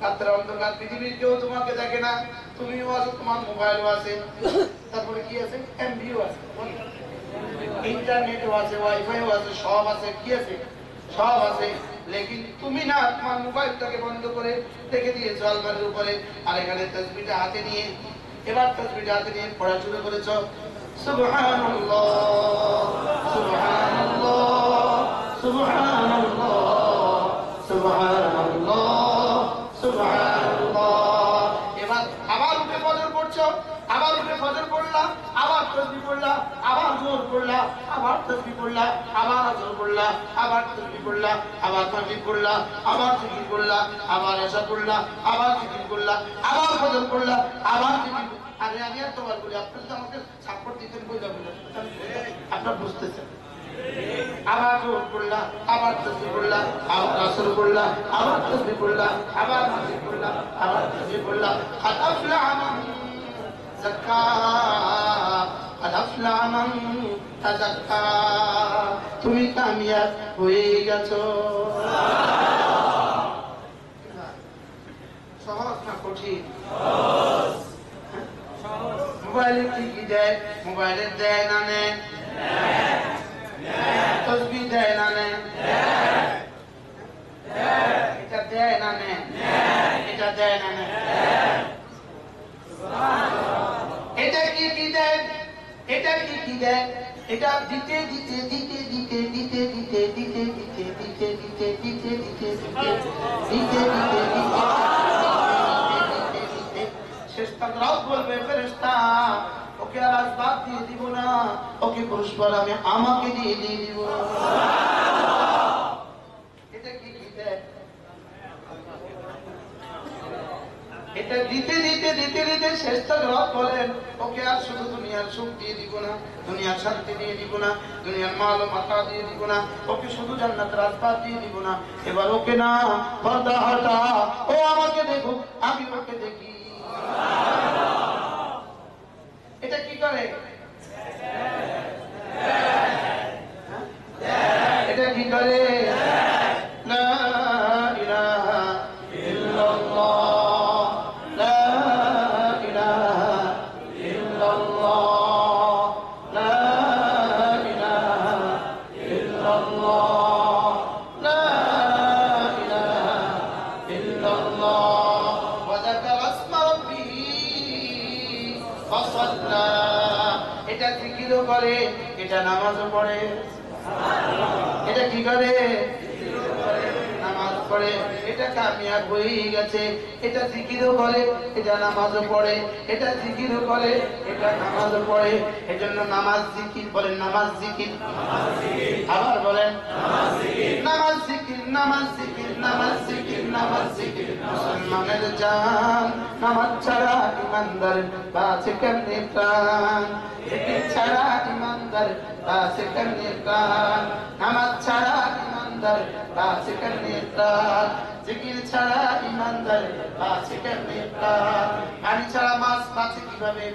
রাতের অন্ধকার, পৃথিবীর কেউ তোমাকে দেখে না, তুমিও আছো, তোমার মোবাইলও আছে, তারপরে কি আছে, এমবিও আছে, ইন্টারনেটও আছে, ওয়াইফাইও আছে, সব আছে, কি আছে, সব আছে। লেকিন তুমি না তোমার মোবাইলটাকে বন্ধ করে রেখে দিয়েছো আলমারির উপরে, আর এখানে তাসবিহটা হাতে নিয়ে, এবার তাসবিহটা হাতে নিয়ে পড়া শুরু করেছো, সুবহানাল্লাহ সুবহানাল্লাহ সুবহানাল্লাহ সুবহানাল্লাহ সুবহানাল্লাহ। এবার আবার উঠে ফজর পড়ছো, আবার উঠে ফজর পড়লা, আবার তাসবিহ পড়লা, আবার যোহর পড়লা, আবার তাসবিহ পড়লা, আবার আসর পড়লা, আবার তাসবিহ পড়লা, আবার মাগরিব পড়লা, আবার জিকির করলা, আবার এশা পড়লা, আবার জিকির করলা, আবার ফজর পড়লা, আবার জিকির। আরে আমি আর তোমার বলি, আপনি তো আমাকে সাপোর্ট দিতেন, কই যাবেন আপনার বুঝতেছেন। আবার যোহর পড়লা, আবার তাসবিহ পড়লা, আবার আসর পড়লা, আবার তাসবিহ পড়লা, আবার মাগরিব পড়লা, আবার তাসবিহ পড়লা। قد أفلح من زكى قد أفلح من تزكى। তুমি কামিয়াব হয়ে গেছো। সহজ না কঠিন? মোবাইলে কি কি দেয়? মোবাইলে দেয় না নেয়? তাসবিহ দেয় না নেয়? এটা দেয় না নেয়? এটা দেয় না নেয়? এটা কি কি দেয়? এটা কি কি দেয়? এটা দিতে দিতে দিতে দিতে দিতে দিতে দিতে দিতে দিতে দিতে দিতে দিতে দিতে দিতে শেষ তক রব বলবে ফেরেশতা ওকে আর আসবাব দিয়ে দিব না, ওকে পুরস্কার আমি আমাকে দিয়ে দিব। এটা কি কি দেয়? এটা দিতে দিতে দিতে দিতে শেষ তক রব বলেন ওকে আর শুধু দুনিয়ার সুখ দিয়ে দিব না, দুনিয়ার শান্তি দিয়ে দিব না, দুনিয়ার মাল ও মাতা দিয়ে দিব না, ওকে শুধু জান্নাতের আসবাব দিয়ে দিব না। এবার ওকে না পর্দা হটা, ও আমাকে দেখুক, আমি ওকে দেখি। এটা কি করে? এটা কি করে? লা ইলাহা ইল্লাল্লাহ, লা ইলাহা ইল্লাল্লাহ, লা ইলাহা ইল্লাল্লাহ, লা ইলাহা ইল্লাল্লাহ। ওয়া যাকারা ইসমা রাব্বিহি ফাসাল্লা। এটা জিকিরও করে, এটা নামাজও পড়ে। এটা কি করে? নামাজ পড়ে। এটা কামিয়াব হয়ে গেছে। এটা জিকিরও করে, এটা নামাজও পড়ে। এটা জিকিরও করে, এটা নামাজও পড়ে। এজন্য নামাজ জিকির বলেন, নামাজ জিকির। আবার বলেন নামাজ জিকির, নামাজ জিকির, নামাজ জিকির, নামাজ জিকির। মুসলমানের জান নামাজ ছাড়া ইমানদার বাঁচে কেমনে প্রাণ? জিকির ছাড়া ইমানদার বাঁচে কেমনে প্রাণ? নামাজ ছাড়া ইমানদার বাঁচে কেমনে প্রাণ? জিকির ছাড়া ইমানদার বাঁচে কেমনে প্রাণ? পানি ছাড়া মাছ বাঁচে কিভাবে?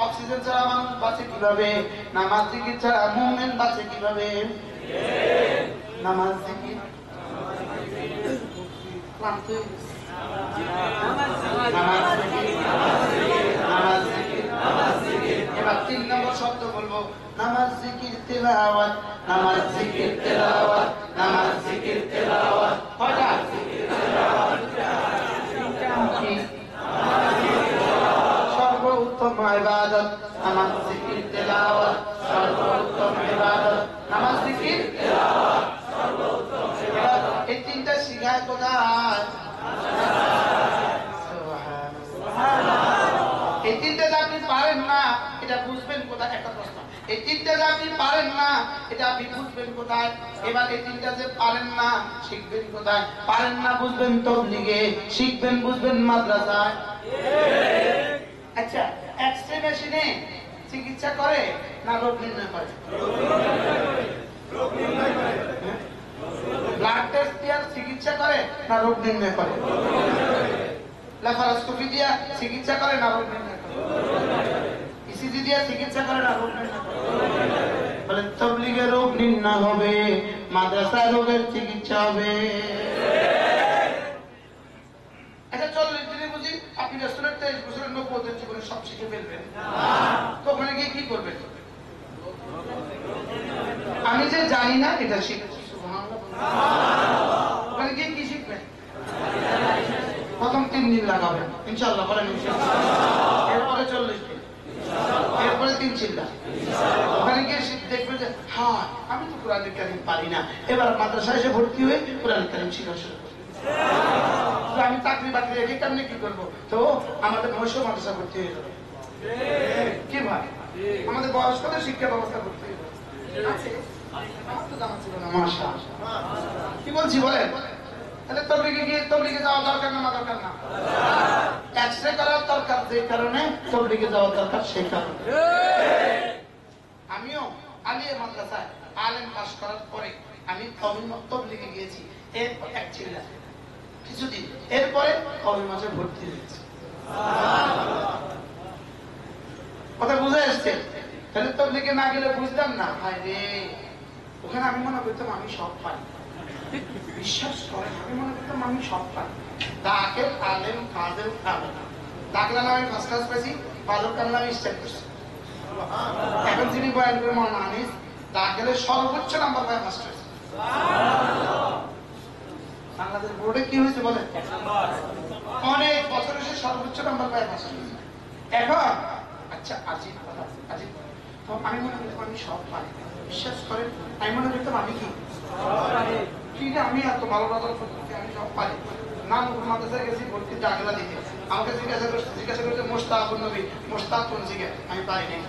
অক্সিজেন ছাড়া মানুষ বাঁচে কিভাবে? নামাজ জিকির ছাড়া মুমিন বাঁচে কিভাবে? নামাজ জিকির। ক্লান্ত হয়ে গেছে। নামাজ জিকির, নামাজ জিকির, নামাজ জিকির। এবার 3 নম্বর শব্দ বলবো, নামাজ জিকির তেলাওয়াত, নামাজ জিকির তেলাওয়াত, নামাজ জিকির তেলাওয়াত। কয়টা? সর্বোত্তম ইবাদত নামাজ জিকির তেলাওয়াত, সর্বোত্তম ইবাদত নামাজ জিকির তেলাওয়াত, সর্বোত্তম ইবাদত। এই তিনটা শিখায় কোথায়? সুবহানাল্লাহ। এই তিনটা যদি আপনি পারেন না এটা বুঝবেন কোথায়? একটা প্রশ্ন, এই তিনটা যদি আপনি পারেন না এটা আপনি বুঝবেন কোথায়? এবার এই তিনটা যে পারেন না শিখবেন কোথায়? পারেন না বুঝবেন তাবলীগে, শিখবেন বুঝবেন মাদ্রাসায়। আচ্ছা, এক্স-রে মেশিনে চিকিৎসা করে না রোগ নির্ণয় করে? ব্লাড টেস্ট দিয়ে চিকিৎসা করে না রোগ নির্ণয় করে? ল্যাপারোস্কোপি দিয়ে চিকিৎসা করে না রোগ নির্ণয় করে? ইসিজি দিয়ে চিকিৎসা করে না রোগ নির্ণয় করে? বলে তাবলীগে রোগ নির্ণয় হবে, মাদ্রাসায় রোগের চিকিৎসা হবে। আচ্ছা 40 দিনে বুঝি আপনি রেস্টুরেন্ট 23 বছরের নবুয়তের জীবনে সব শিখে ফেলবেন? তো ওখানে গিয়ে কি করবেন? আমি যে জানি না এটা শিখছি। ওখানে গিয়ে কি শিখবেন? প্রথম 3 দিন লাগাবেন ইনশাআল্লাহ, বলেন ইনশাআল্লাহ। এরপরে 40 দিন, এরপরে 3 চিল্লা। ওখানে গিয়ে দেখবেন যে হ্যাঁ আমি তো কোরআন কারীম পারি না, এবার মাদ্রাসায় এসে ভর্তি হয়ে কোরআন কারীম শেখা শুরু করি। আমি চাকরি বাকরি রেখে কেমনি কি করবো? তো আমাদের বয়সেও মাদ্রাসা ভর্তি হয়ে যাবে। কি ভাই, আমাদের বয়স্কদের শিক্ষা ব্যবস্থা করতে হবে। আমার তো জানা ছিল না, মাশাআল্লাহ। কি বলছি বলেন? তাহলে তবলিগে যাওয়া দরকার না দরকার না? এক্সরে করার দরকার যে কারণে তবলিগে যাওয়া দরকার সেই কারণে। আমিও আলিয়া মাদ্রাসায় আলেম পাস করার পরে আমি তবলিগে গিয়েছি। এরপর এক ছিল কিছুদিন, এরপরে কওমি মাসে ভর্তি হয়েছে। কথা বুঝে আসছে? তাহলে তবলিগে না গেলে বুঝতাম না। হায় রে, ওখানে আমি মনে করতাম আমি সব পাই। বিশ্বাস করেন, আমি মনে করতাম আমি সব পাই। দাখিল আলেম ফাজিল আলেম, দাখিল আমি ফার্স্ট ক্লাস পেয়েছি, ফাজিল কালাম আমি স্টার্ট করছি। এখন যিনি বয়ান করে মাওলানা আনিস, দাখিলের সর্বোচ্চ নাম্বার পায় ফার্স্ট হয়েছে। বাংলাদেশ বোর্ডে কি হয়েছে বলেন? অনেক বছর এসে সর্বোচ্চ নাম্বার পায় ফার্স্ট হয়েছে। এখন আচ্ছা আজিব কথা, আজিব। তো আমি মনে করতাম আমি সব পাই। বিশ্বাস করেন, আমি মনে করতাম আমি কি ঠিক আমি এত ভালো রেজাল্ট করতেছি, আমি সব পারি। নাম মাদ্রাসায় গেছি ভর্তি দাখিলা দিতে, আমাকে জিজ্ঞাসা করছে মোস্তাকুন নবী, মোস্তাক কোন জিগে? আমি পারি নাই।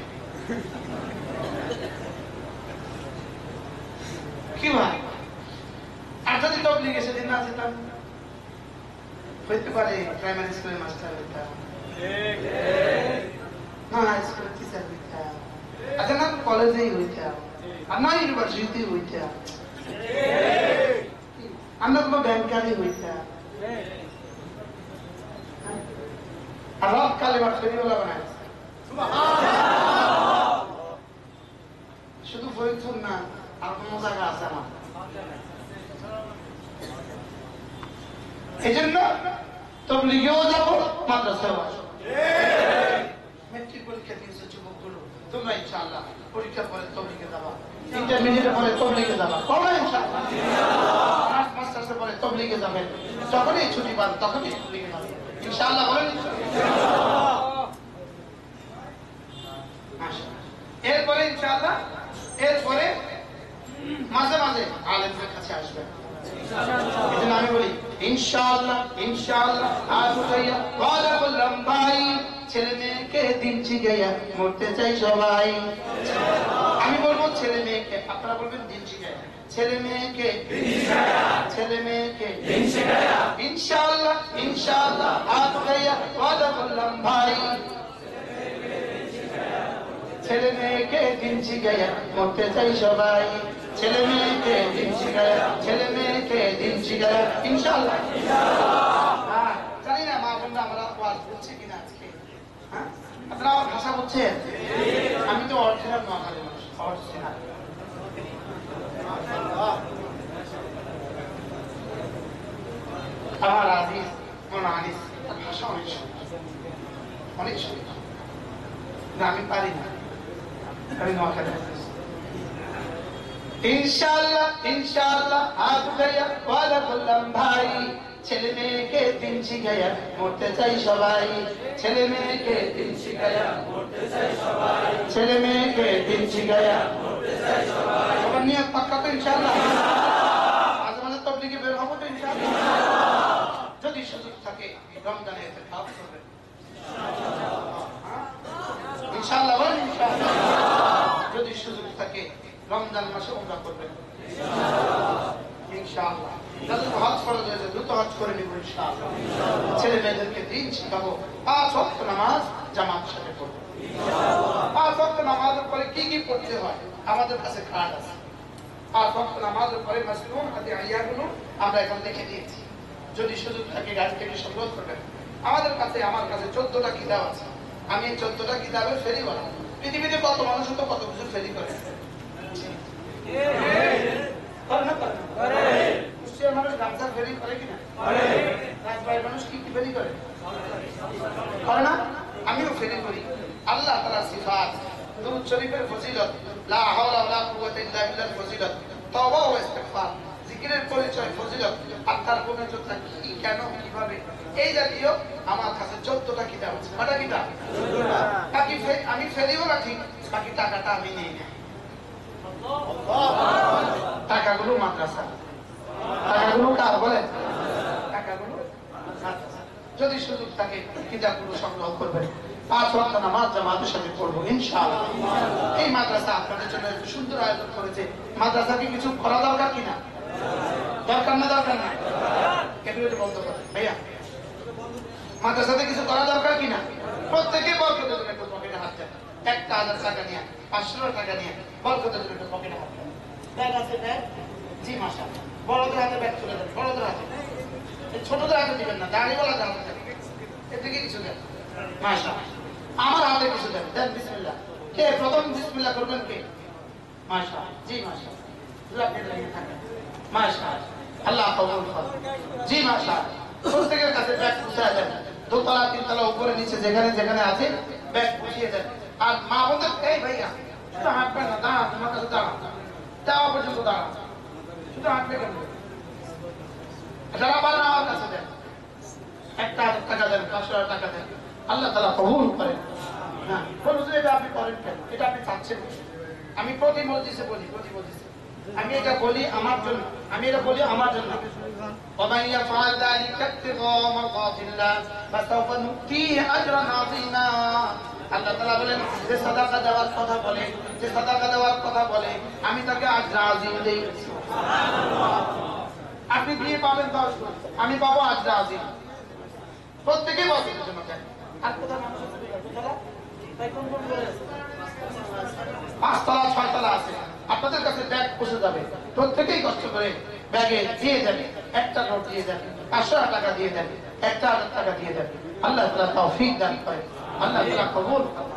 কি ভাই, আর যদি তবলিগে সেদিন না যেতাম, হইতে পারে প্রাইমারি স্কুলের মাস্টার হইতাম, না হাই স্কুলের টিচার হইতাম, আচ্ছা না কলেজেই হইতাম, আর না ইউনিভার্সিটিতেই হইতাম, আমরা কোনো ব্যাংকারই হইতাম। আর রব কালেমার ফেরিওয়ালা বানায়। শুধু ফরিদপুর না, আর কোনো জায়গা আছে আমার। এই জন্য তবলিগেও যাবো, মাদ্রাসায়ও আসবো। মেট্রিক পরীক্ষা দিয়েছে যুবকগুলো, তোমরা ইনশাআল্লাহ পরীক্ষার পরে তবলিগে যাবা, ইন্টারমিডিয়েটের পরে তবলিগে যাবা, কবে ইনশাআল্লাহ মাস্টার্সের পরে তবলিগে যাবেন। যখনই ছুটি পান তখনই তবলিগে যাবেন ইনশাআল্লাহ, বলেন এরপরে ইনশাআল্লাহ, এরপরে মাঝে মাঝে আলেমদের কাছে আসবেন। এজন্য আমি বলি ইনশাআল্লাহ ইনশাআল্লাহ। আজ যাইয়া ওয়াদা করলাম ভাই, ছেলে মেয়েকে দিন শিখাইয়া মরতে চাই সবাই। আমি বলবো ছেলে মেয়েকে, আপনারা বলবেন দিন শিখাইয়া। ছেলে মেয়েকে ছেলে মেয়েকে ইনশাআল্লাহ ইনশাআল্লাহ। আজ যাইয়া ওয়াদা করলাম ভাই, ছেলে মেয়েকে দিন শিখাইয়া মরতে চাই সবাই। ছেলে মেয়েকে দিন শিখাইয়া, ছেলে মেয়েকে দিন শিখাইয়া ইনশাআল্লাহ। জানি না মা বোনরা আমরা ওয়াজ বুঝছি কিনা আজকে, হ্যাঁ আপনারা আমার ভাষা বুঝছেন? আমি তো অরিজিনাল নোয়াখালী মানুষ, অরিজিনাল। আমার আজিজ মাওলানা আনিস ভাষা অনেক সুন্দর, অনেক সুন্দর, আমি পারি না, আমি নোয়াখালী। ইনশাআল্লাহ ইনশাআল্লাহ। হাত উঠাইয়া ওয়াদা করলাম ভাই, ছেলে মেয়েকে দিন শিখাইয়া মরতে চাই সবাই। ছেলে মেয়েকে দিন শিখাইয়া মরতে চাই সবাই। ছেলে মেয়েকে দিন শিখাইয়া মরতে চাই সবাই। সবার নিয়ত পাক্কা তো ইনশাআল্লাহ? আজ আমাদের তবলিগে বের হবো তো ইনশাআল্লাহ? যদি সুযোগ থাকে রমজানে ইতিকাফ করবেন ইনশাআল্লাহ, বলেন ইনশাআল্লাহ। যদি সুযোগ থাকে রমজান মাসে উমরা করবেন ইনশাআল্লাহ। যাদের হজ ফরজ হয়েছে দ্রুত হজ করে নিব ইনশাআল্লাহ। ছেলে মেয়েদেরকে দিন শিখাবো, 5 ওয়াক্ত নামাজ জামাতের সাথে পড়বো ইনশাআল্লাহ। 5 ওয়াক্ত নামাজের পরে কি কি পড়তে হয় আমাদের কাছে কার্ড আছে। 5 ওয়াক্ত নামাজের পরে মাসনুন আদিয়াগুলো আমরা এখন লিখে দিয়েছি। যদি সুযোগ থাকে গাড়ি থেকে সংগ্রহ করবেন। আমাদের কাছে, আমার কাছে 14টা কিতাব আছে। আমি এই 14টা কিতাবের ফেরি বানাবো। পৃথিবীতে কত মানুষ তো কত কিছু ফেরি করে, কুষ্টিয়ার মানুষ গামছা ফেরি করে কিনা? রাজবাড়ির মানুষ কি ফেরি করে? করে না? আমিও ফেরি করি। আল্লাহ তাআলার সিফাত, দুরূদ শরীফের ফজিলত, লা হাওলা ওয়ালা কুওয়াতা ইল্লা বিল্লাহ ফজিলত, তওবা ও ইস্তিগফার, জিকিরের পরিচয় ফজিলত, আর তার পবিত্রতা কি, কেন, কিভাবে, এই জাতীয় আমার কাছে 14টা কিতাব আছে। কয়টা কিতাব? 14টা। আমি ফেরিও না ঠিক, বাকি টাকাটা আমি নেই না। টাকাগুলো মাদ্রাসা, টাকাগুলো কার বলেন? টাকাগুলো মাদ্রাসা। যদি সুযোগ থাকে কিতাবগুলো সংগ্রহ করবেন, 5 ওয়াক্ত নামাজ জামাতের সাথে পড়বো ইনশাআল্লাহ। এই মাদ্রাসা আপনাদের জন্য একটু সুন্দর আয়োজন করেছে। মাদ্রাসাকে কিছু করা দরকার কিনা? দরকার না? দরকার না? এটা বন্ধ করে ভাইয়া, মাদ্রাসাতে কিছু করা দরকার কিনা? প্রত্যেকে বরকতের জন্য একটু পকেটে হাত দেন। 1000 টাকা নিয়ে, 500 টাকা নিয়ে বরকতের জন্য একটু পকেটে হাত দেন। ব্যাগ আছে? ব্যাগ? জি মাশাআল্লাহ। বড়দের হাতে ব্যাগ তুলে দেন, বড়দের হাতে, ছোটদের হাতে দিবেন না, দাঁড়িওয়ালা হাতে দেন। এদিকে কিছু দেন মাশাআল্লাহ। আমার হাতে কিছু দেন, দেন বিসমিল্লাহ। কে প্রথম বিসমিল্লাহ করবেন? কে? মাশাআল্লাহ। জি মাশাআল্লাহ। আপনি দাঁড়িয়ে থাকেন। মাশাআল্লাহ, আল্লাহ কবুল করুন। জি মাশাআল্লাহ। প্রত্যেকের কাছে ব্যাগ পৌঁছায় দেন। দোতলা, তিনতলা, উপরে নিচে যেখানে যেখানে আছে ব্যাগ পৌঁছিয়ে দেন। আর মা বলতে, এই ভাইয়া শুধু হাঁটবেন না, দাঁড়া, তোমার কাছে দাঁড়া, যাওয়া পর্যন্ত দাঁড়া, শুধু হাঁটবে কেন? যারা পারেন আমার কাছে দেন। 1000 টাকা দেন, 500 টাকা দেন, আল্লাহ তাআলা কবুল করেন। হ্যাঁ, বলুন এটা আপনি করেন কেন? এটা আপনি চাচ্ছেন। আমি প্রতি মজলিসে বলি, প্রতি মজলিসে আমি এটা বলি আমার জন্য, আমি এটা বলি আমার জন্য। ومن يفعل ذلك ابتغاء مرضات الله فسوف نؤتيه اجرا عظيما। আল্লাহ তাআলা বলেন, যে সাদাকা দেওয়ার কথা বলে, যে সাদাকা দেওয়ার কথা বলে, আমি তাকে আজর আজিম দেই। সুবহানাল্লাহ। আপনি বিয়ে পাবেন 10 গুণ, আমি পাবো আজর আজিম। প্রত্যেকে বসের জন্য কেন? আর কোথা মানুষ আছে? তাই কোন কোন করে আছে? 5 তলা 6 তলা আছে। আপনাদের কাছে ব্যাগ পৌঁছে যাবে, প্রত্যেকেই কষ্ট করে ব্যাগে দিয়ে দেবে। একটা নোট দিয়ে দেবে, 500 টাকা দিয়ে দেবে, 1000 টাকা দিয়ে দেবে। আল্লাহ তাআলা তৌফিক দান করে, আল্লাহ তাআলা কবুল করে।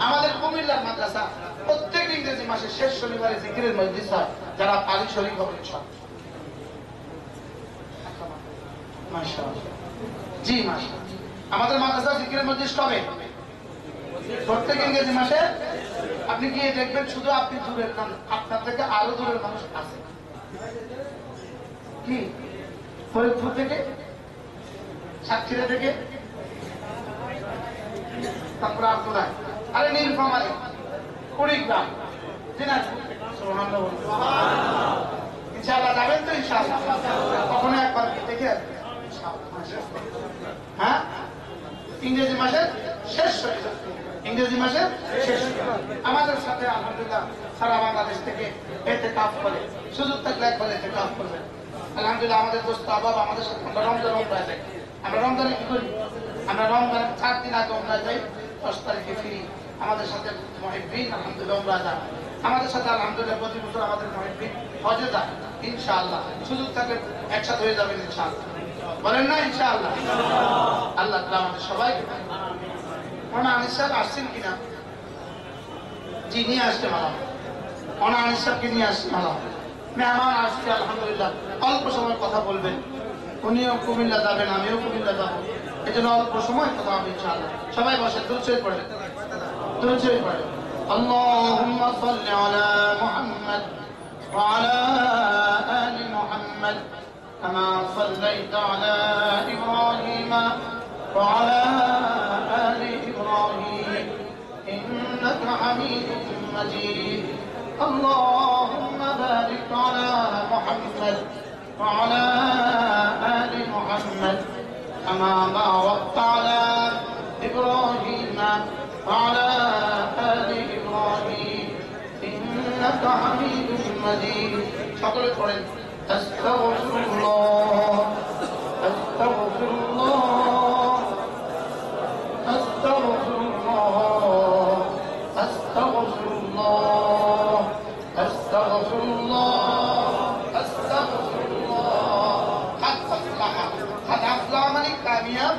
আমাদের কুমিল্লার মাদ্রাসা প্রত্যেক ইংরেজি মাসের শেষ শনিবারে জিকিরের মজলিস হয়। যারা পারি শরীক হবেন সব। মাশাআল্লাহ। জি মাশাআল্লাহ। আমাদের মাদ্রাসা জিকিরের মজলিস কবে? প্রত্যেক ইংরেজি মাসে। আপনি গিয়ে দেখবেন, শুধু আপনি দূরের না, আপনার থেকে আরো দূরের মানুষ আছে। কি ফরিদপুর থেকে, সাতক্ষীরা থেকে, তারপরে আপনার আরে নীলফামারী, কুড়িগ্রাম, দিনাজপুর থেকে। সুবহানাল্লাহ। ইনশাআল্লাহ যাবেন তো? ইনশাআল্লাহ। কখনো একবার দেখে আসবেন। হ্যাঁ, ইংরেজি মাসের শেষ শনিবার, ইংরেজি মাসের শেষ শনিবার আমাদের সাথে আলহামদুলিল্লাহ সারা বাংলাদেশ থেকে ইতিকাফ করে। সুযোগ থাকলে একবার ইতিকাফ করবেন। আলহামদুলিল্লাহ আমাদের দোস্ত আবাব আমাদের সাথে, আমরা রমজান উমরায় যাই। আমরা রমজানে কি করি? আমরা রমজান 4 দিন আগে উমরায় যাই, 10 তারিখে ফিরি। আমাদের সাথে মুহিব্বিন আলহামদুলিল্লাহ উমরা যায়। আমাদের সাথে আলহামদুলিল্লাহ প্রতি বছর আমাদের মুহিব্বিন হজে যায় ইনশাআল্লাহ। সুযোগ থাকলে একসাথে হয়ে যাবেন ইনশাআল্লাহ। বলেন না ইনশাআল্লাহ? আল্লাহ তাআলা আমাদের সবাইকে। ওনা আনিস সাহেব আসছেন কিনা? জি, নিয়ে আসতে মালা। ওনা আনিস সাহেবকে নিয়ে আসতে মালা। মেহমান আসছে আলহামদুলিল্লাহ। অল্প সময় কথা বলবেন। উনিও কুমিল্লা যাবেন, আমিও কুমিল্লা যাবো। এই জন্য অল্প সময় কথা হবে ইনশাআল্লাহ। সবাই বসে, দুরূদ শরীফ পড়েন, দুরূদ শরীফ পড়েন। আল্লাহুম্মা সাল্লি আলা মুহাম্মাদ ওয়া আলা আলি মুহাম্মাদ কামা সাল্লাইতা আলা ইব্রাহিম ওয়া আলা আলি ইব্রাহিম ইন্নাকা হামিদুম মাজিদ। اللهم بارك على محمد وعلى آل محمد كما باركت على إبراهيم وعلى آل إبراهيم إنك حميد مجيد. সকলে পড়েন আস্তাগফিরুল্লাহ আস্তাগফিরুল্লাহ আস্তাগফিরুল্লাহ আস্তাগফিরুল্লাহ আস্তাগফিরুল্লাহ আস্তাগফিরুল্লাহ। কাদ আফলাহ মানে কামিয়াব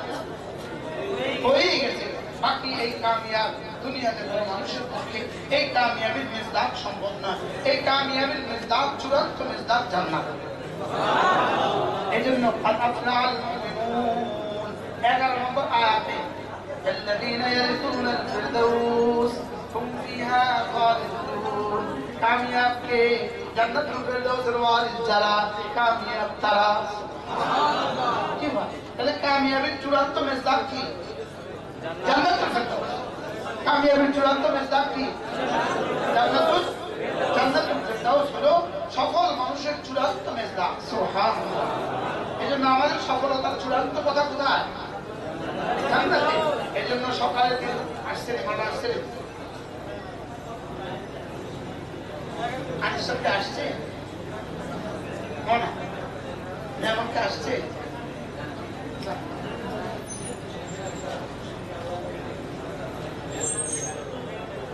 হয়ে গেছে। বাকি এই কামিয়াব দুনিয়াতে কোনো মানুষের পক্ষে এই কামিয়াবির মিজদাক সম্ভব না। এই কামিয়াবির মিজদাক, চূড়ান্ত মিজদাক জান্নাত। এজন্য ফাতাফনাল মুমিনুন 11 নম্বর আয়াতে الذين يرثون الفردوس هم فيها خالدون কামিয়াব কে জান্নাতুল ফেরদৌসের ওয়ারিস যারা কামিয়াব তারা সুবহানাল্লাহ কি বলে তাহলে কামিয়াবের চূড়ান্ত মেজদাক কি জান্নাতুল ফেরদৌস কামিয়াবের চূড়ান্ত মেজদাক কি জান্নাতুল ফেরদৌস হলো সকল মানুষের চূড়ান্ত মেজদাক সুবহানাল্লাহ এজন্য আমাদের সফলতার চূড়ান্ত কথা কোথায় জান্নাতে এজন্য সকালে আসছে ভালো আসছে আজকে সবটা আসছে মনে এমনটা আসছে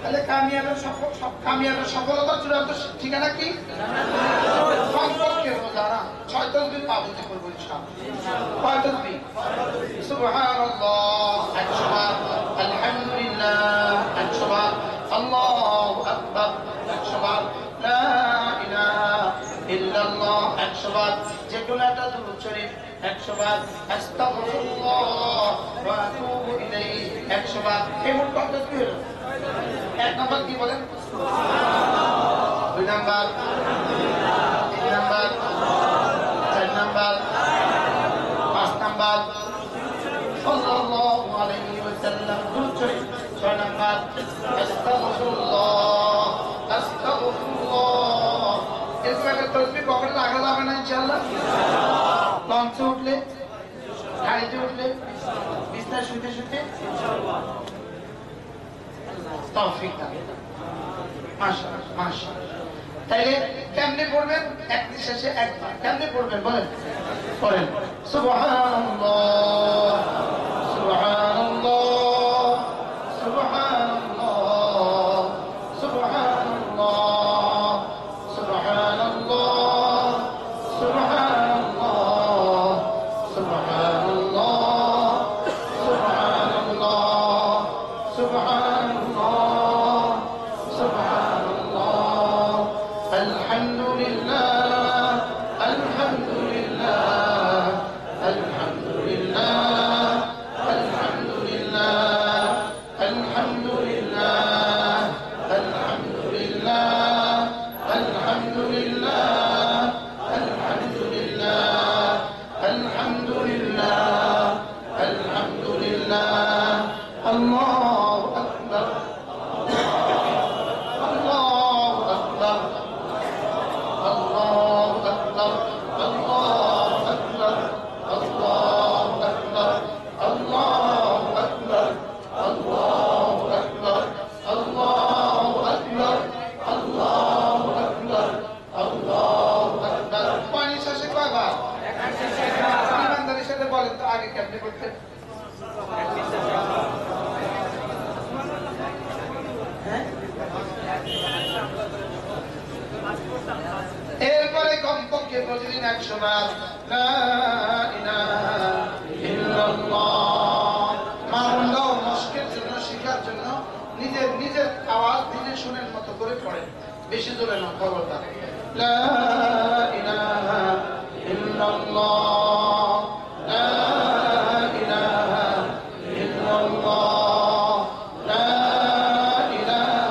তাহলে কামিয়াবের সফলতার চূড়ান্ত ঠিকানা কি সম্পর্কে রোজানা 6 তসবিহ পাবন্দি করবো ইনশাআল্লাহ কয় তসবিহ সুবহানাল্লাহ 100 বার আলহামদুলিল্লাহ 100 বার আল্লাহু আকবার 100 বার লা ইলাহা ইল্লাল্লাহ 100 বার যে কোনটা দুরূদ শরীফ 100 বার আস্তাগফিরুল্লাহ ওয়া আতুবু ইলাইহি 100 বার এই মোট কত তসবিহ হলো এক নম্বর কি বলেন সুবহানাল্লাহ দুই নম্বর তিন নম্বর চার নম্বর পাঁচ নম্বর সাল্লাল্লাহু আলাইহি ওয়াসাল্লাম দুরূদ শরীফ 6 নম্বর আস্তাগফিরুল্লাহ এরকম একটা তসবিহ পকেটে রাখা যাবে না ইনশাআল্লাহ লঞ্চে উঠলে গাড়িতে উঠলে বিছানায় শুতে শুতে ইনশাআল্লাহ তৌফিক দান মাশাআল্লাহ মাশাআল্লাহ তাইলে কেমনে পড়বেন এক শেষে একবার কেমনে পড়বেন বলেন পড়েন সুবহানাল্লাহ সুবহানাল্লাহ সুবহানাল্লাহ সুবহানাল্লাহ সুবহানাল্লাহ সুবহানাল্লাহ সুবহানাল্লাহ সুবহানাল্লাহ সুবহানাল্লাহ সুবহানাল্লাহ আলহামদুলিল্লাহ আলহামদুলিল্লাহ আলহামদুলিল্লাহ আলহামদুলিল্লাহ আলহামদুলিল্লাহ আলহামদুলিল্লাহ আলহামদুলিল্লাহ আলহামদুলিল্লাহ আলহামদুলিল্লাহ আলহামদুলিল্লাহ আল্লাহু আকবার আল্লাহু আকবার আল্লাহু আকবার আল্লাহু আকবার আল্লাহু আকবার আল্লাহু আকবার আল্লাহু আকবার আল্লাহু আকবার আল্লাহু আকবার আল্লাহু আকবার পানি শেষে কয়বার ইমানদারের সাথে বলেন তো আগে কেমনে করতে এরপরে কমপক্ষে প্রতিদিন 100 বার লা ইলাহা ইল্লাল্লাহ মামলাও মস্কের জন্য শেখার জন্য নিজের আওয়াজ নিজে শুনের মতো করে পড়েন বেশি জোরে না খবরদার লা ইলাহা ইল্লাল্লাহ লা ইলাহা ইল্লাল্লাহ লা ইলাহা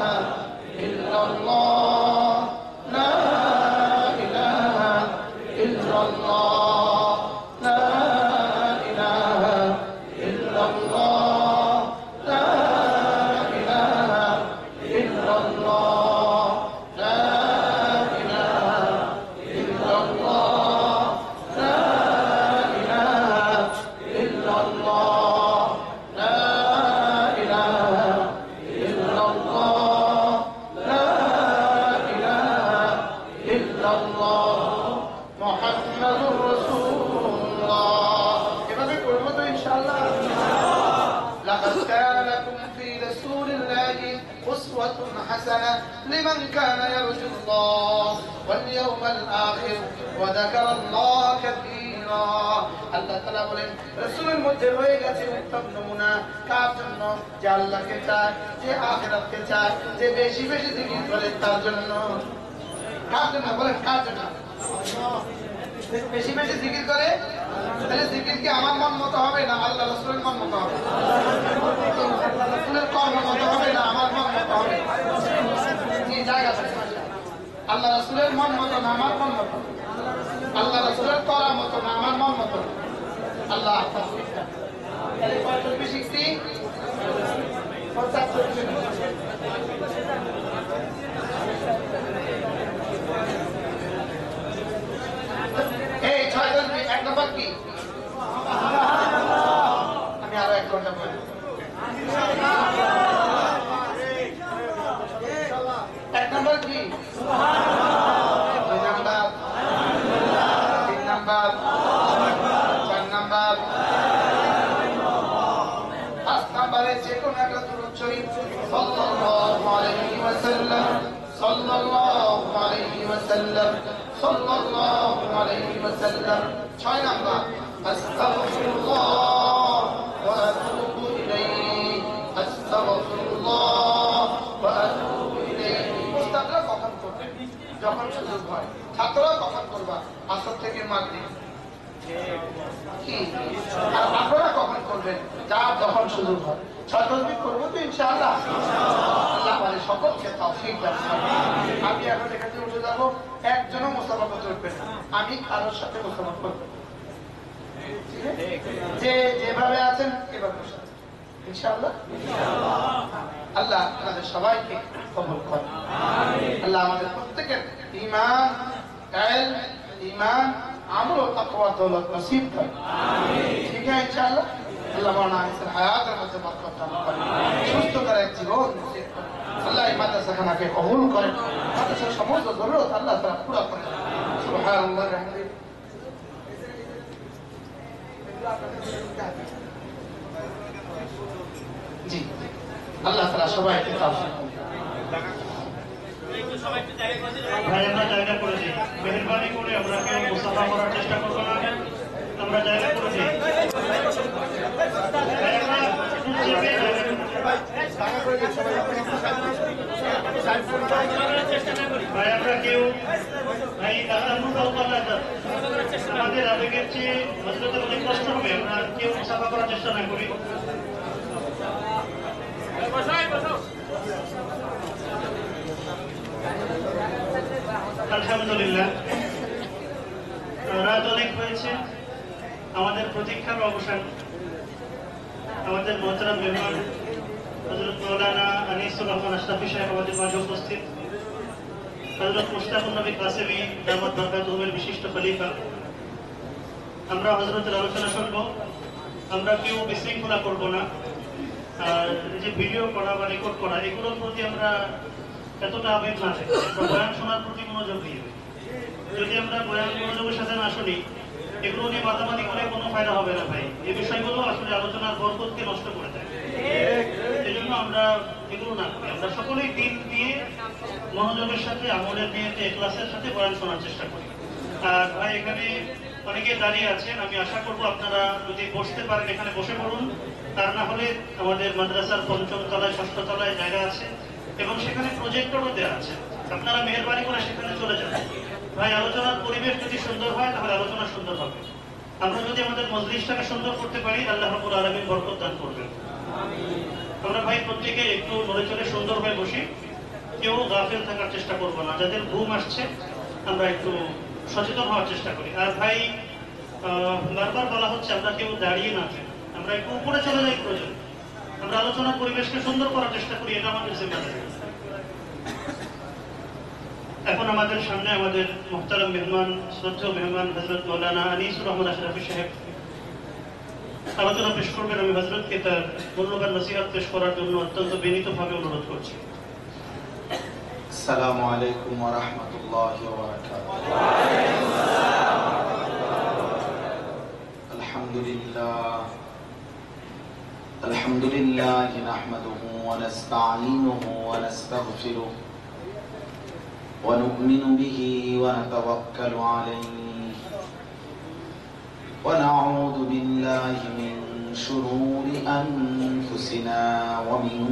ইল্লাল্লাহ লা ইলাহা ইল্লাল্লাহ লা ইলাহা ইল্লাল্লাহ লা ইলাহা ইল্লাল্লাহ লা ইলাহা ইল্লাল্লাহ লা ইলাহা ইল্লাল্লাহ লা ইলাহা ইল্লাল্লাহ লা ইলাহা ইল্লাল্লাহ মুহাম্মাদুর রাসূলুল্লাহ এভাবে পড়বো তো ইনশাআল্লাহ লাকাদ কানা লাকুম ফি রাসূলিল্লাহি উসওয়াতুন হাসানা লিমান কানা ইয়ারজুল্লাহ ওয়াল ইয়াওমাল আখির ওয়া যাকারাল্লাহ কাসীরা আল্লাহ তাআলা বলেন রাসূলের মধ্যে রয়ে গেছে উত্তম নমুনা কার জন্য যে আল্লাহকে চায় যে আখিরাতকে চায় যে বেশি বেশি জিকির করে তার জন্য কার জন্য বলেন কার জন্য বেশি বেশি জিকির করে, তাহলে জিকির কি আমার মন মতো হবে না আল্লাহ রাসূলের মন মতো হবে? আল্লাহ রাসূলের কর্ম মতো হবে না আমার মন মতো হবে? জি জায়গা আছে। আল্লাহ রাসূলের মন মতো না আমার মন মতো, আল্লাহ রাসূলের করার মতো না আমার মন মতো। আল্লাহ তাহলে কত শিখছি? এই 6 তসবিহ এক নম্বর কি? আমি আরো 1 ঘন্টা বলবো। 1 নম্বর কি? 2 নম্বর, 3 নম্বর, 4 নম্বর, 5 নম্বরে যে কোনো একটা দুরূদ শরীফ সাল্লাল্লাহু আলাইহি ওয়াসাল্লাম, সাল্লাল্লাহু আলাইহি ওয়াসাল্লাম, সাল্লাল্লাহু আলাইহি ওয়াসাল্লাম। 6 নম্বর আস্তাগফিরুল্লাহ ওয়া আতুবু ইলাইহি, আস্তাগফিরুল্লাহ ওয়া আতুবু ইলাইহি। মুস্তাকরা কখন করবেন? যখন সুযোগ হয়। ছাত্ররা কখন করবা? আসর থেকে মাগরিব। কি আর আপনারা কখন করবেন? যার যখন সুযোগ হয়। 6 তসবিহ করবো তো ইনশাআল্লাহ। আল্লাহ আমাদের সকলকে তৌফিক দান করুন। আমি এখন এখান থেকে উঠে যাবো, একজনও মুসাফা করতে উঠবেন না, আমি কারোর সাথে মুসাফা করব। যে যেভাবে আছেন এভাবে ইনশাআল্লাহ। আল্লাহ আমাদের সবাইকে কবুল করুন। আল্লাহ আমাদের প্রত্যেকের ঈমান, ইলম, ঈমান, আমল ও তাকওয়া দৌলত নসিব করেন। ঠিক আছে ইনশাআল্লাহ। আল্লাহ মাওলানা আনিসের হায়াতের মধ্যে বরকত দান করেন, সুস্থ করে জীবন নসিব করেন। আল্লাহ এই মাদ্রাসাখানাকে কবুল করেন, মাদ্রাসার সমস্ত জরুরত আল্লাহ তাআলা পুরা করেন। সুবহানাল্লাহ। জি আল্লাহ তাআলা সবাইকে তৌফিক দান করুন। ভাই আমরা জায়গা করে দিই, মেহেরবানি করে আমরা কেউ মুসাফা করার চেষ্টা করবো না, আমরা জায়গা করে দিই। ভাই আমরা কেউ ভাই আমাদের আবেগের চেয়ে হযরতের অনেক কষ্ট হবে, আমরা কেউ মুসাফা করার চেষ্টা না করি। আলহামদুলিল্লাহ, রাত অনেক হয়েছে, আমাদের প্রতীক্ষার অবসান। আমাদের মোহতারাম মেহমান হযরত মাওলানা আনিসুর রহমান আশরাফি সাহেব আমাদের মাঝে উপস্থিত। হযরত মুশতাকুন নবী কাসেমি দামাত বরকাতুহুমের বিশিষ্ট খলিফা। আমরা হযরতের আলোচনা শুনবো, আমরা কেউ বিশৃঙ্খলা করব না। আর যে ভিডিও করা বা রেকর্ড করা এগুলোর প্রতি আমরা এতটা আবেগ না থাকে, বয়ান শোনার প্রতি মনোযোগ দিয়ে। যদি আমরা বয়ান মনোযোগের সাথে না শুনি, এগুলো নিয়ে মাতামাতি করে কোনো ফায়দা হবে না ভাই। এই বিষয়গুলো আসলে আলোচনার বরকতকে নষ্ট করে দেয়। এই জন্য আমরা এগুলো না করি, আমরা সকলেই দিন দিয়ে মনোযোগের সাথে, আমলের নিয়তে, ইখলাসের সাথে বয়ান শোনার চেষ্টা করি। আর ভাই এখানে অনেকে দাঁড়িয়ে আছেন, আমি আশা করবো আপনারা যদি বসতে পারেন এখানে বসে পড়ুন। তার না হলে আমাদের মাদ্রাসার 5ম তলায় 6ষ্ঠ তলায় জায়গা আছে এবং সেখানে প্রজেক্টরও দেওয়া আছে, আপনারা মেহেরবানি করে সেখানে চলে যান। ভাই আলোচনার পরিবেশ যদি সুন্দর হয় তাহলে আলোচনা সুন্দর হবে। আমরা যদি আমাদের মজলিসটাকে সুন্দর করতে পারি, আল্লাহ রাব্বুল আলামিন বরকত দান করবেন। আমরা ভাই প্রত্যেকে একটু নড়ে চড়ে সুন্দর হয়ে বসি, কেউ গাফিল থাকার চেষ্টা করবো না। যাদের ঘুম আসছে আমরা একটু সচেতন হওয়ার চেষ্টা করি। আর ভাই বারবার বলা হচ্ছে আমরা কেউ দাঁড়িয়ে না থাকি, আমরা একটু উপরে চলে যাই প্রয়োজন। আমরা আলোচনার পরিবেশকে সুন্দর করার চেষ্টা করি, এটা আমাদের জিম্মাদারি। এখন আমাদের সামনে আমাদের মুহতারাম মেহমান, শ্রদ্ধেয় মেহমান হযরত মাওলানা আনিসুর রহমান আশরাফি সাহেব আলোচনা পেশ করবেন। আমি হযরতকে তার মূল্যবান নসিহত পেশ করার জন্য অত্যন্ত বিনীতভাবে অনুরোধ করছি। আসসালামু আলাইকুম ওয়া রাহমাতুল্লাহি ওয়া বারাকাতুহু। আলহামদুলিল্লাহ নাহমাদুহু ওয়া নাস্তাঈনুহু ওয়া নাস্তাগফিরুহু ওয়া নু'মিনু বিহি ওয়া নাতাওয়াক্কালু আলাইহি ওয়া নাউযু বিল্লাহি মিন শুরুরি আনফুসিনা ওয়া মিন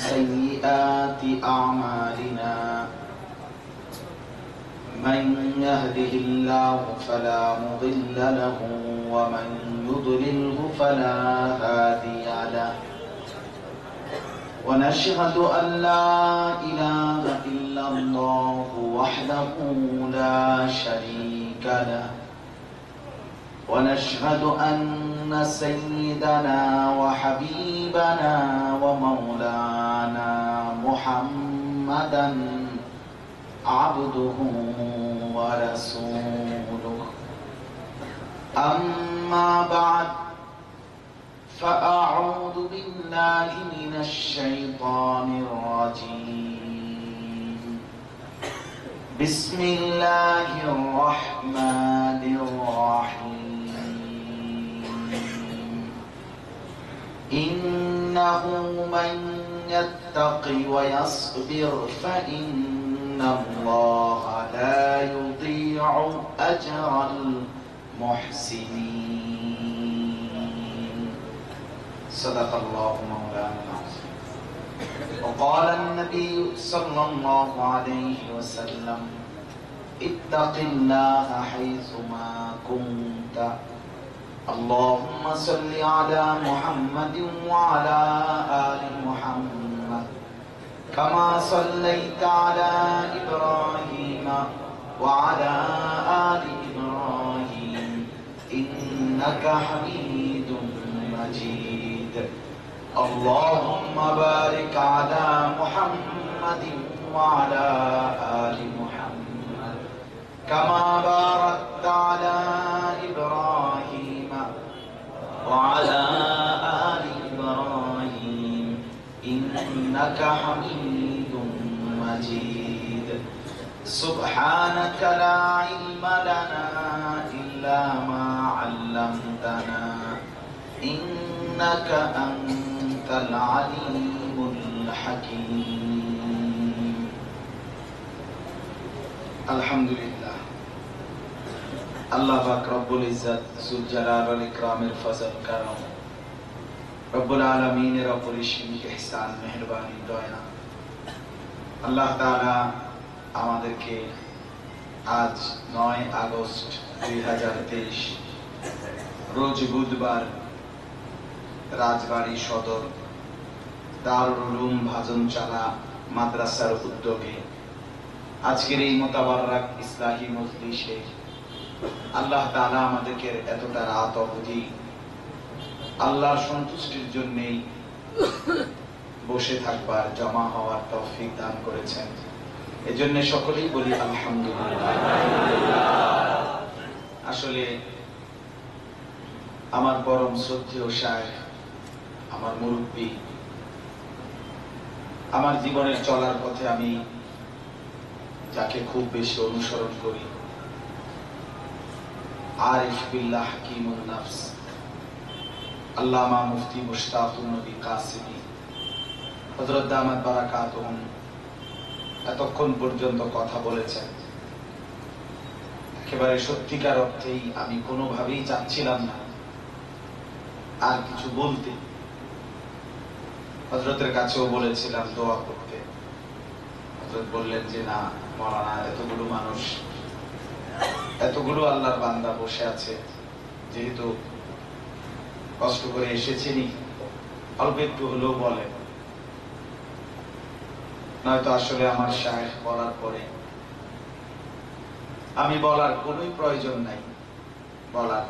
সাইয়্যাতি আ'মালিনা من يهده الله فلا مضل له ومن يضلله فلا هادي له ونشهد أن لا إله إلا الله وحده لا شريك له ونشهد أن سيدنا وحبيبنا ومولانا محمدا عبده ورسوله أما بعد فأعوذ بالله من الشيطان الرجيم بسم الله الرحمن الرحيم إنه من يتق ويصبر فإن الله لا يضيع أجر المحسنين صدق الله مولانا العظيم وقال النبي صلى الله عليه وسلم اتق الله حيثما كنت اللهم صل على محمد وعلى آل محمد كما صليت على إبراهيم وعلى آل إبراهيم إنك حميد مجيد اللهم بارك على محمد وعلى آل محمد كما باركت على إبراهيم وعلى آل إبراهيم إنك حميد مجيد سبحانك لا علم لنا إلا ما علمتنا إنك أنت العليم الحكيم الحمد لله الله পাক রব্বুল ইজ্জত যুল জালাল ওয়াল ইকরামের ফজল করম রব্বুল আলামিনের অপরিসীম ইহসান মেহেরবানি দয়া আল্লাহ তাআলা আমাদেরকে আজ 9 আগস্ট 2023 রোজ বুধবার রাজবাড়ী সদর দারুল উলুম ভাজনচালা মাদ্রাসার উদ্যোগে আজকের এই মোতাবারক ইসলাহি মজলিসে আল্লাহ তাআলা আমাদেরকে এতটা রাত অবধি আল্লাহর সন্তুষ্টির জন্যই বসে থাকবার জমা হওয়ার তৌফিক দান করেছেন এজন্য সকলেই বলি আলহামদুলিল্লাহ আসলে আমার পরম শ্রদ্ধেয় শায়খ আমার মুরব্বী আমার জীবনের চলার পথে আমি যাকে খুব বেশি অনুসরণ করি আরিফ বিল্লাহ হাকিমুন নফস আল্লামা মুফতি মুশতাকুন নবী কাসিমি হযরত দামাত বারাকাতুহুম এতক্ষণ পর্যন্ত কথা বলেছেন একেবারে সত্যিকার অর্থেই আমি কোনোভাবেই চাচ্ছিলাম না আর কিছু বলতে হযরতের কাছেও বলেছিলাম দোয়া করতে হযরত বললেন যে না মাওলানা এতগুলো মানুষ এতগুলো আল্লাহর বান্দা বসে আছে যেহেতু কষ্ট করে এসেছেনই অল্প একটু হলেও বলেন নয়তো আসলে আমার শায়খ বলার পরে আমি বলার কোনোই প্রয়োজন নাই বলার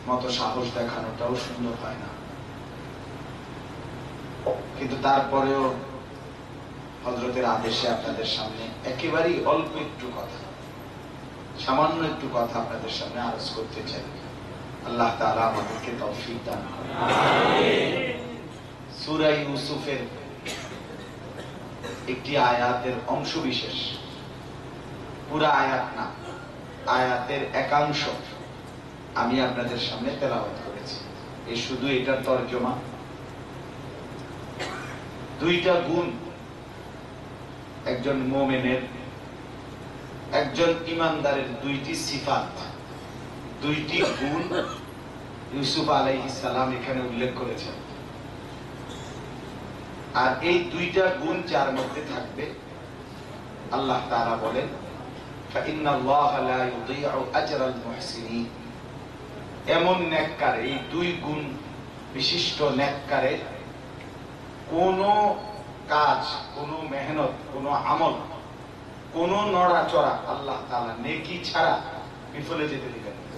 মতো সাহস দেখানোটাও সুন্দর হয় না কিন্তু তারপরেও হযরতের আদেশে আপনাদের সামনে একেবারেই অল্প একটু কথা সামান্য একটু কথা আপনাদের সামনে আরজ করতে চাই আল্লাহ তাআলা আমাদেরকে তৌফিক দান করুন আমিন সূরা ইউসুফের একটি আয়াতের অংশ বিশেষ পুরা আয়াত না আয়াতের একাংশ আমি আপনাদের সামনে তেলাওয়াত করেছি এই শুধু এটার তরজমা দুইটা গুণ একজন মুমিনের একজন ঈমানদারের দুইটি সিফাত দুইটি গুণ ইউসুফ আলাইহিস সালাম এখানে উল্লেখ করেছেন আর এই দুইটা গুণ যার মধ্যে থাকবে আল্লাহ তাআলা বলেন ফাইন্নাল্লাহা লা ইউযীউ আজরাল মুহসিনিন। এমন নেককার, এই দুই গুণ বিশিষ্ট নেককারের কোন কাজ, কোন মেহনত, কোন আমল, কোন নড়াচড়া আল্লাহ তাআলা নেকি ছাড়া বিফলে যেতে দিবেন না।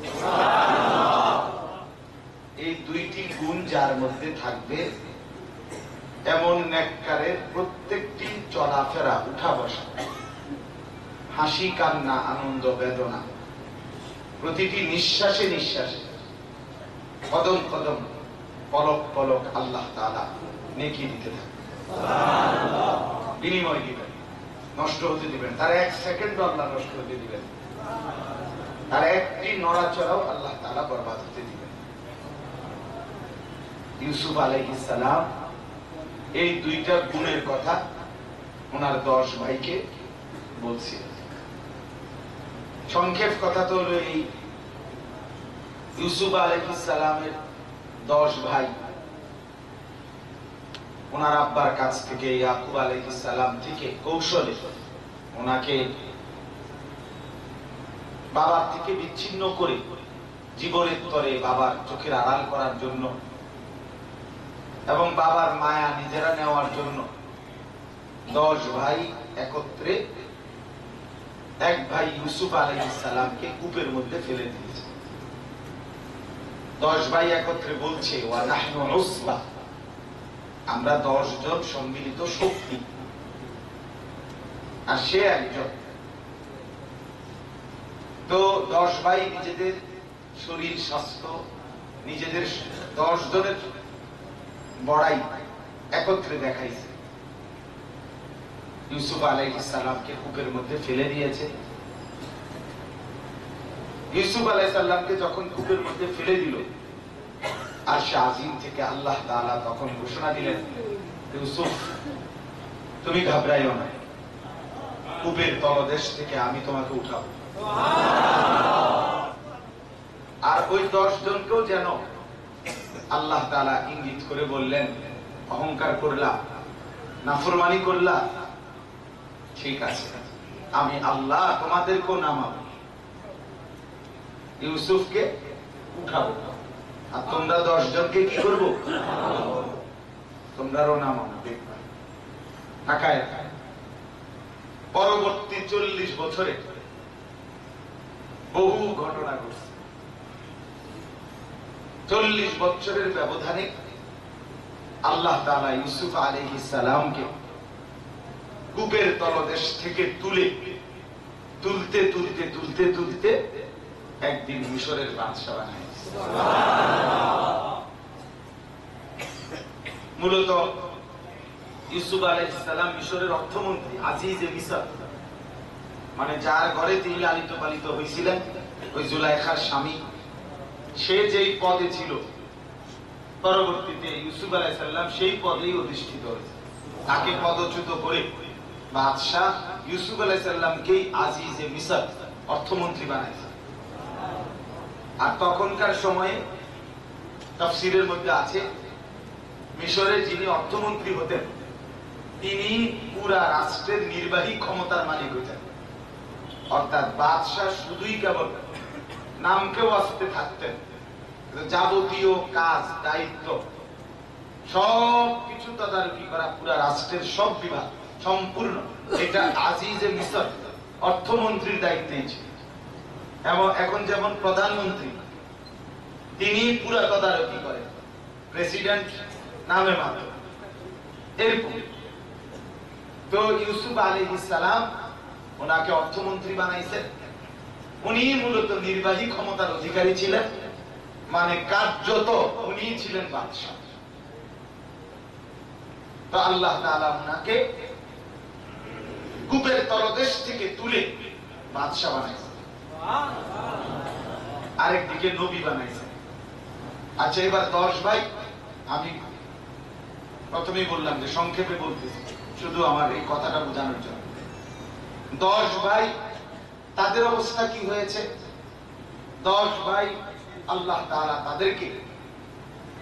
এই দুইটি গুণ যার মধ্যে থাকবে, এমন নেককারের প্রত্যেকটি চলাফেরা, উঠা বসা, হাসি কান্না, আনন্দ বেদনা, প্রতিটি নিঃশ্বাসে নিঃশ্বাসে, কদম কদম, পলক পলক আল্লাহ তাআলা নেকি দিতে থাকবে, বিনিময় দিবেন, নষ্ট হতে দিবেন। তার এক সেকেন্ড আল্লাহ নষ্ট হতে দিবেন, তার একটি নড়াচড়াও আল্লাহ তাআলা বরবাদ হতে দিবেন। ইউসুফ আলাইহিস সালাম এই দুইটা গুণের কথা ওনার 10 ভাইকে বলছিলেন। সংক্ষেপ কথা তো হলো এই, ইউসুফ আলাইহিস সালামের 10 ভাই ওনার আব্বার কাছ থেকে, ইয়াকুব আলাইহিস সালাম থেকে কৌশলে ওনাকে বাবার থেকে বিচ্ছিন্ন করে জীবনের তরে বাবার চোখের আড়াল করার জন্য এবং বাবার মায়া নিজেরা নেওয়ার জন্য 10 ভাই একত্রে এক ভাই ইউসুফ আলাইহিস সালামকে কূপের মধ্যে ফেলে দিয়েছে। 10 ভাই একত্রে বলছে, ওয়া নাহনু উসবা, আমরা 10 জন সম্মিলিত শক্তি, আর সে একজন। তো 10 ভাই নিজেদের শরীর স্বাস্থ্য, নিজেদের 10 জনের বড়াই একত্রে দেখাইছে। ইউসুফ আলাইহিস সালামকে কূপের মধ্যে ফেলে দিয়েছে। ইউসুফ আলাইহিস সালামকে যখন কূপের মধ্যে ফেলে দিল, আরশে আজিম থেকে আল্লাহ তাআলা তখন ঘোষণা দিলেন, ইউসুফ তুমি ঘাবড়াইও না, কূপের তলদেশ থেকে আমি তোমাকে উঠাবো। আর ওই 10 জনকেও যেন আল্লাহ তাআলা ইঙ্গিত করে বললেন, অহংকার করলা, নাফরমানি করলা, ঠিক আছে, আমি আল্লাহ তোমাদেরকেও নামাবো, ইউসুফকে উঠাবো, আর তোমরা 10 জনকে কি করবো, তোমরাও নামাবো। দেখবা তাকায়, পরবর্তী 40 বছরে বহু ঘটনা ঘটছে। 40 বছরের ব্যবধানে আল্লাহ তাআলা ইউসুফ আলাইহিস সালামকে কূপের তলদেশ থেকে তুলতে তুলতে তুলতে তুলতে একদিন মিশরের বাদশা বানাইছে। মূলত ইউসুফ আলাইহিস সালাম মিশরের অর্থমন্ত্রী, আজিজে মিসর, মানে যার ঘরে তিনি লালিত পালিত হয়েছিলেন, ওই জুলাইখার স্বামী, সে যেই পদে ছিল, পরবর্তীতে ইউসুফ আলাইহিস সালাম সেই পদেই অধিষ্ঠিত হয়েছে। তাকে পদচ্যুত করে বাদশাহ ইউসুফ আলাইহিস সালামকেই আজিজে মিসর, অর্থমন্ত্রী বানাইছে। আর তখনকার সময়ে তাফসীরের মধ্যে আছে, মিশরের যিনি অর্থমন্ত্রী হতেন, তিনি পুরা রাষ্ট্রের নির্বাহী ক্ষমতার মালিক হতেন। অর্থাৎ বাদশাহ শুধুই কেবল নামকেও আসতে থাকতেন, যাবতীয় কাজ দায়িত্ব সব কিছু তদারকি করা, পুরা রাষ্ট্রের সব বিভাগ সম্পূর্ণ, এটা আজিজে মিসর অর্থমন্ত্রীর দায়িত্বেই ছিল। এবং এখন যেমন প্রধানমন্ত্রী, তিনি পুরা তদারকি করেন, প্রেসিডেন্ট নামে মাত্র, এরকম। তো ইউসুফ আলাইহিস সালাম ওনাকে অর্থমন্ত্রী বানাইছেন। উনি মূলত নির্বাহী ক্ষমতার অধিকারী ছিলেন, মানে কার্যত উনি ছিলেন বাদশাহ। তো আল্লাহ তাআলা ওনাকে কূপের তলদেশ থেকে তুলে বাদশাহ বানাইছেন, আরেকদিকে নবী বানাইছেন। আচ্ছা, এবার 10 ভাই, আমি প্রথমেই বললাম যে সংক্ষেপে বলতেছি, শুধু আমার এই কথাটা বোঝানোর জন্য। 10 ভাই, তাদের অবস্থা কি হয়েছে? 10 ভাই আল্লাহ তাআলা তাদেরকে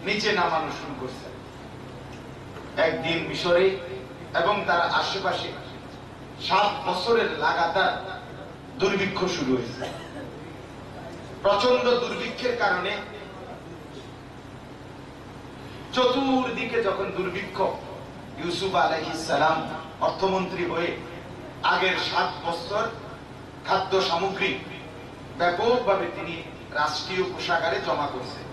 নিচে নামানো শুরু করছে। একদিন মিশরে এবং তার আশেপাশে 7 বছরের লাগাতার দুর্ভিক্ষ শুরু হয়েছে। প্রচন্ড দুর্ভিক্ষের কারণে চতুর্দিকে যখন দুর্ভিক্ষ, ইউসুফ আলাইহিস সালাম অর্থমন্ত্রী হয়ে আগের 7 বছর খাদ্য সামগ্রী ব্যাপকভাবে তিনি রাষ্ট্রীয় কোষাগারে জমা করছেন।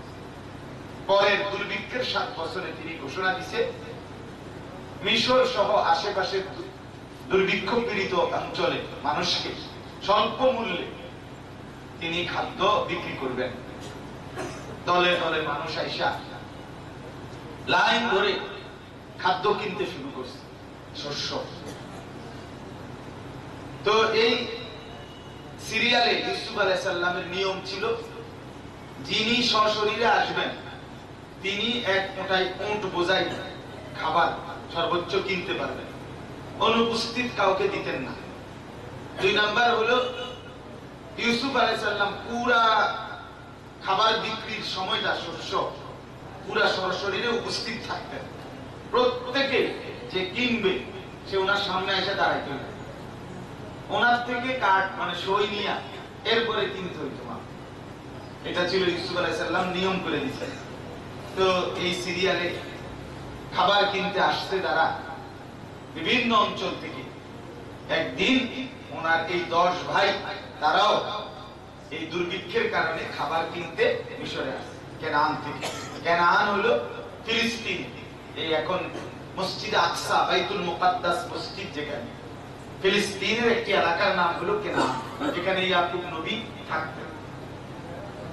পরের দুর্ভিক্ষের 7 বছরে তিনি ঘোষণা দিছে মিশর সহ আশেপাশের দুর্ভিক্ষ পীড়িত অঞ্চলে মানুষকে স্বল্প মূল্যে তিনি খাদ্য বিক্রি করবেন। দলে দলে মানুষ আইসা লাইন ধরে খাদ্য কিনতে শুরু করছে, শস্য। তো এই সিরিয়ালে ইউসুফ আলাইহিস সালামের নিয়ম ছিল, যিনি সশরীরে আসবেন তিনি এক মোটাই উট বোঝাই খাবার সর্বোচ্চ কিনতে পারবেন, অনুপস্থিত কাউকে দিতেন না। 2 নাম্বার হলো ইউসুফ আলাইহিস সালাম পুরা খাবার বিক্রির সময়টা শস্য পুরা সশরীরে উপস্থিত থাকতেন। প্রত্যেকে যে কিনবে সে ওনার সামনে এসে দাঁড়াইতে হবে, ওনার থেকে কার্ড মানে সই নিয়ে এরপরে কিনতে হইতো। এটা ছিল ইউসুফ আলাইহিস সালাম নিয়ম করে দিয়েছেন। তো এই সিরিয়ালে খাবার কিনতে আসছে তারা বিভিন্ন অঞ্চল থেকে। একদিন ওনার এই 10 ভাই তারাও এই দুর্ভিক্ষের কারণে খাবার কিনতে মিশরে আসছে, কেনান থেকে। কেনান হলো ফিলিস্তিন, এই এখন মসজিদ আকসা বাইতুল মুকাদ্দাস মসজিদ, যেখানে ফিলিস্তিনের একটি এলাকার নাম হলো কেনান, যেখানে ইয়াকুব নবী থাকতেন।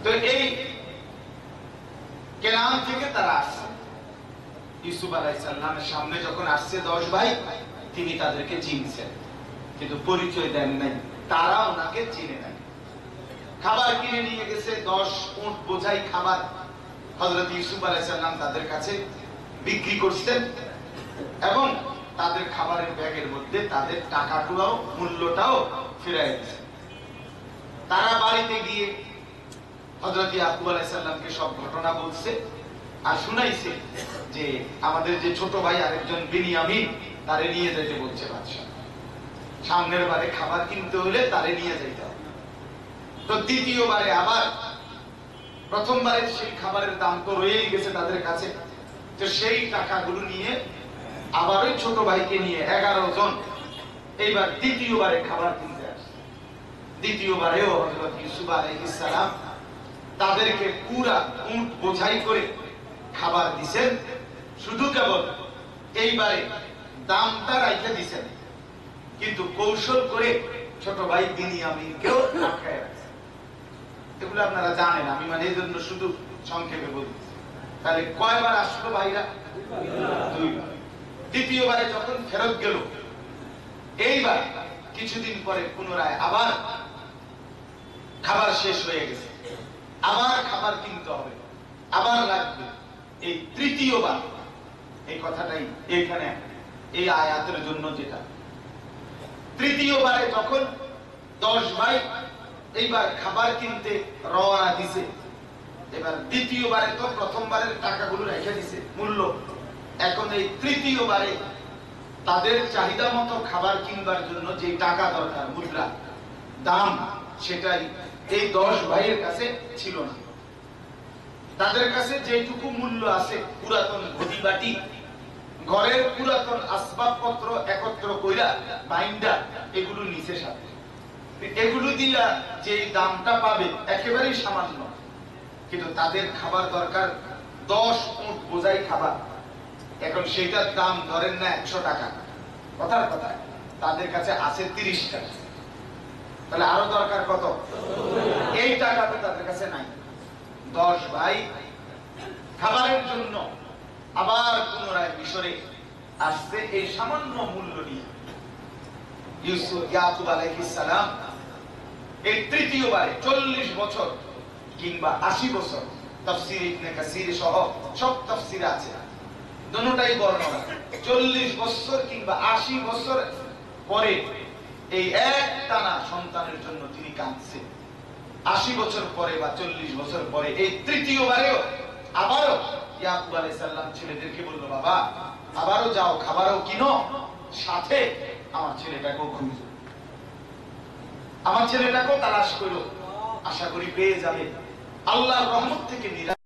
তো এই কেনান থেকে তারা আসছে ইউসুফ আলাইহিস সালামের সামনে। যখন আসছে 10 ভাই, তিনি তাদেরকে চিনছেন কিন্তু পরিচয় দেন নাই, তারা ওনাকে চিনে নাই। খাবার কিনে নিয়ে গেছে 10 উট বোঝাই খাবার হযরত ইউসুফ আলাইহিস সালাম তাদের কাছে বিক্রি করছেন এবং তাদের খাবারের ব্যাগের মধ্যে তাদের টাকাটাও মূল্যটাও ফিরিয়ে দিয়েছেন। তারা বাড়িতে গিয়ে হযরত ইয়াকুব আলাইহিস সালামকে সব ঘটনা বলছে আর শুনাইছে যে আমাদের যে ছোট ভাই আরেকজন বিনিয়ামিন, তারে নিয়ে যেতে বলছে বাদশা। সামনের বারে খাবার কিনতে হলে তারে নিয়ে যেতে হবে। তো দ্বিতীয়বারে আবার, প্রথমবারে সেই খাবারের দাম তো রয়েই গেছে তাদের কাছে, তো সেই টাকাগুলো নিয়ে আবার ওই ছোট ভাইকে নিয়ে 11 জন এইবার দ্বিতীয়বারে খাবার কিনতে আসে। দ্বিতীয়বারেও হযরত ইউসুফ আলাইহিস সালাম তাদেরকে পুরা উট বোঝাই করে খাবার দিছেন, শুধু কেবল এইবারে দামটা রাইখে দিছেন, কিন্তু কৌশল করে ছোট ভাই বিনিয়ামিনকেও আটকায় রাখছেন। এগুলো আপনারা জানেন, আমি মানে এই জন্য শুধু সংক্ষেপে বলছি। তাহলে কয়বার আসলো ভাইরা? 2 বার। দ্বিতীয়বারে যখন ফেরত গেল, এইবার কিছুদিন পরে পুনরায় আবার খাবার শেষ হয়ে গেছে, আবার খাবার কিনতে হবে, আবার লাগবে। এই তৃতীয়বার, এই কথাটাই এখানে এই আয়াতের জন্য যেটা, তৃতীয়বারে যখন 10 ভাই এইবার খাবার কিনতে রওনা দিছে, এবার দ্বিতীয়বারে তো প্রথমবারের টাকাগুলো রেখে দিছে মূল্য, এখন এই তৃতীয়বারে তাদের চাহিদা মতো খাবার কিনবার জন্য যে টাকা দরকার, মুদ্রা দাম, সেটাই এই 10 ভাইয়ের কাছে ছিল না। তাদের কাছে যেটুকু মূল্য আছে, পুরাতন ঘটি বাটি, ঘরের পুরাতন আসবাবপত্র একত্র কইরা বাইন্ডা এগুলো নিচে সাথে, এগুলো দিয়া যে দামটা পাবে একেবারেই সামান্য, কিন্তু তাদের খাবার দরকার 10 উট বোঝাই খাবার। এখন সেইটার দাম ধরেন না 100 টাকা, কথার কথা, তাদের কাছে আছে 30 টাকা, তাহলে আরো দরকার কত? এই টাকাটা তাদের কাছে নাই। 10 ভাই খাবারের জন্য আবার পুনরায় মিশরে আসছে এই সামান্য মূল্য নিয়ে। ইউসুফ ইয়াকুব আলাইহিস সালাম এই তৃতীয়বারে 40 বছর কিংবা 80 বছর, তাফসীর ইবনে কাসীর সহ সব তাফসীরে আছে, দুটোটাই বর্ণনা। 40 বছর কিংবা 80 বছর পরে এই এক টানা সন্তানের জন্য তিনি কাঁদছেন। 80 বছর পরে বা 40 বছর পরে এই তৃতীয়বারেও আবারও ইয়াকুব আলাইহিস সালাম ছেলেদেরকে বলল, বাবা আবারও যাও, খাবারও কিনো, সাথে আমার ছেলেটাকেও খুঁজো। আমার ছেলেটাকেও তালাশ করো, আশা করি পেয়ে যাবে। আল্লাহর রহমত থেকে নিরাশ